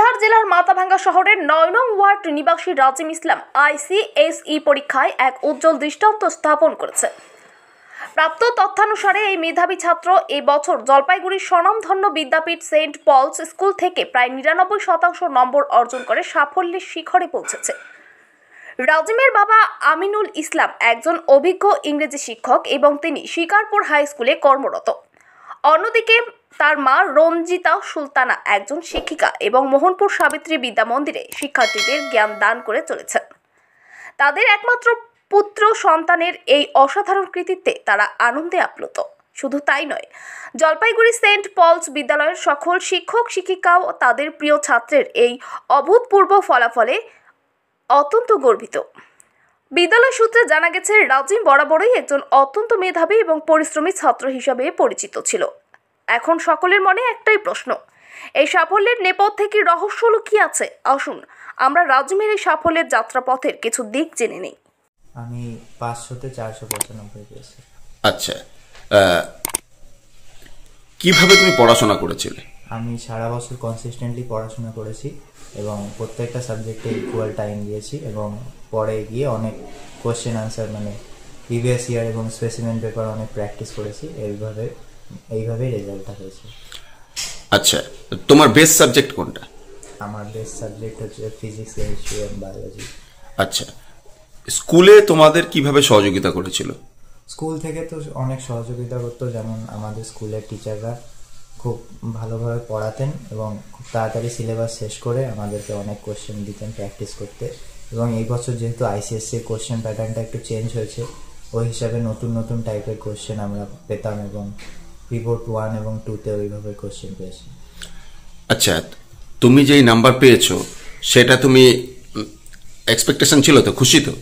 কোচবিহার জেলার মাথাভাঙ্গা শহরের ৯ নং ওয়ার্ড নিবাসী রাজিম ইসলাম ICSE পরীক্ষায় এক উজ্জ্বল দৃষ্টান্ত স্থাপন করেছে। প্রাপ্ত তথ্যানুসারে এই মেধাবী ছাত্র এই বছর জলপাইগুড়ির স্বনামধন্য বিদ্যাপীঠ সেন্ট পলস স্কুল থেকে প্রায় ৯৯% নম্বর অর্জন করে সাফল্যের শিখরে পৌঁছেছে। রাজিমের বাবা আমিনুল ইসলাম একজন অভিজ্ঞ ইংরেজি শিক্ষক এবং তিনি শিকারপুর হাই স্কুলে কর্মরত। অন্যদিকে তার মা রঞ্জিতা সুলতানা একজন শিক্ষিকা এবং মোহনপুর সাবিত্রী বিদ্যা মন্দিরে শিক্ষার্থীদের জ্ঞান দান করে চলেছেন। তাদের একমাত্র পুত্র সন্তানের এই অসাধারণ কৃতিত্বে তারা আনন্দে আপ্লুত। শুধু তাই নয়, জলপাইগুড়ি সেন্ট পলস বিদ্যালয়ের সকল শিক্ষক শিক্ষিকাও তাদের প্রিয় ছাত্রের এই অভূতপূর্ব ফলাফলে অত্যন্ত গর্বিত। বিদ্যালয় সূত্রে জানা গেছে, রাজিম বরাবরই একজন অত্যন্ত মেধাবী এবং পরিশ্রমী ছাত্র হিসেবে পরিচিত ছিল। এখন সকলের মনে একটাই প্রশ্ন, এই সাফল্যের নেপথ্যে কি রহস্য লুকিয়ে আছে? আসুন আমরা রাজিমের এই সাফল্যের যাত্রাপথের কিছু দিক জেনে নিই। আমি 500-তে 495 পেয়েছি। আচ্ছা, কিভাবে তুমি পড়াশোনা করেছিলে? আমি সারা বছর কনসিস্টেন্টলি পড়াশোনা করেছি এবং প্রত্যেকটা সাবজেক্টে ইকুয়াল টাইম দিয়েছি এবং পরে গিয়ে অনেক কোশ্চেন আনসার প্রিভিয়াস ইয়ার এবং স্পেসিমেন পেপার অনেক প্র্যাকটিস করেছি। এইভাবেই রেজাল্টটা হয়েছে। আচ্ছা, তোমার বেস্ট সাবজেক্ট কোনটা? আমার বেস্ট সাবজেক্ট হচ্ছে ফিজিক্স, কেমিস্ট্রি এবং বায়োলজি। আচ্ছা, স্কুলে তোমাদের কিভাবে সহযোগিতা করেছিল? স্কুল থেকে তো অনেক সহযোগিতা করতো, যেমন আমাদের স্কুলের টিচাররা খুব ভালোভাবে পড়াতেন এবং খুব তাড়াতাড়ি সিলেবাস শেষ করে আমাদেরকে অনেক কোশ্চেন দিতেন প্র্যাকটিস করতে। এবং এই বছর যেহেতু ICSE কোশ্চেন প্যাটার্নটা একটু চেঞ্জ হয়েছে, ওই হিসাবে নতুন নতুন টাইপের কোশ্চেন আমরা পেতাম এবং রিপোর্ট 1 এবং 2-তে ওইভাবে কোশ্চেন পেয়েছি। আচ্ছা, তুমি যেই নাম্বার পেয়েছো সেটা তুমি এক্সপেকটেশন ছিল তো? খুশি তো?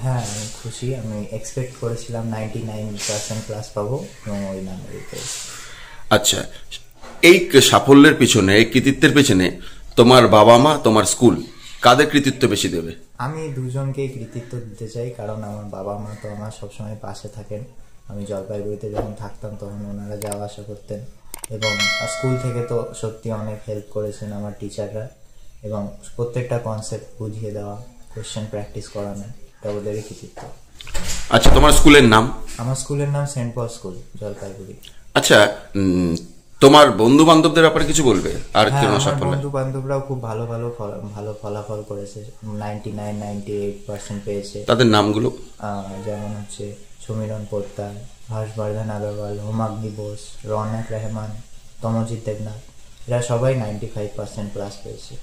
হ্যাঁ, আমি খুশি। আমি এক্সপেক্ট করেছিলাম 99% ক্লাস পাবো এবং ওই নাম্বারই পেয়েছি। আচ্ছা, এই সাফল্যের পিছনে, এই কৃতিত্বের পিছনে তোমার বাবা মা, তোমার স্কুল কাদের কৃতিত্ব বেশি দেবে? আমি দুজনকেই কৃতিত্ব দিতে চাই, কারণ আমার বাবা মা তো আমার সবসময় পাশে থাকেন। আমি জলপাইগুড়িতে যখন থাকতাম তখন ওনারা যাওয়া আসা করতেন এবং স্কুল থেকে তো সত্যি অনেক হেল্প করেছেন আমার টিচাররা এবং প্রত্যেকটা কনসেপ্ট বুঝিয়ে দেওয়া, কোশ্চেন প্র্যাকটিস করানো, এটা ওদেরই কৃতিত্ব। আচ্ছা, তোমার স্কুলের নাম? আমার স্কুলের নাম সেন্ট পল স্কুল, জলপাইগুড়ি। আচ্ছা, তোমার বন্ধু বান্ধবদের ব্যাপারে কিছু বলবে? আর বন্ধু বান্ধবরাও খুব ভালো ফলাফল করেছে, 99-98% পেয়েছে। তাদের নামগুলো যেমন হচ্ছে সমীরণ পোদ্দার, হর্ষবর্ধন আগরওয়াল, হোমাগ্নি বোস, রৌনক রহমান, তমজিৎ দেবনাথ, এরা সবাই 95% প্লাস পেয়েছে।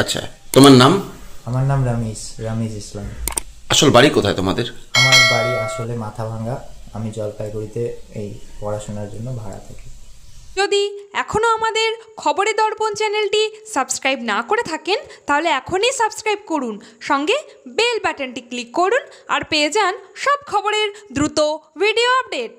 আচ্ছা, তোমার নাম? আমার নাম রামিজ ইসলাম। আসল বাড়ি কোথায় তোমাদের? আমার বাড়ি আসলে মাথাভাঙ্গা। আমি জলপাইগুড়িতে এই পড়াশোনার জন্য ভাড়া থাকি। যদি এখনও আমাদের খবরের দর্পণ চ্যানেলটি সাবস্ক্রাইব না করে থাকেন তাহলে এখনই সাবস্ক্রাইব করুন, সঙ্গে বেল বাটনটি ক্লিক করুন আর পেয়ে যান সব খবরের দ্রুত ভিডিও আপডেট।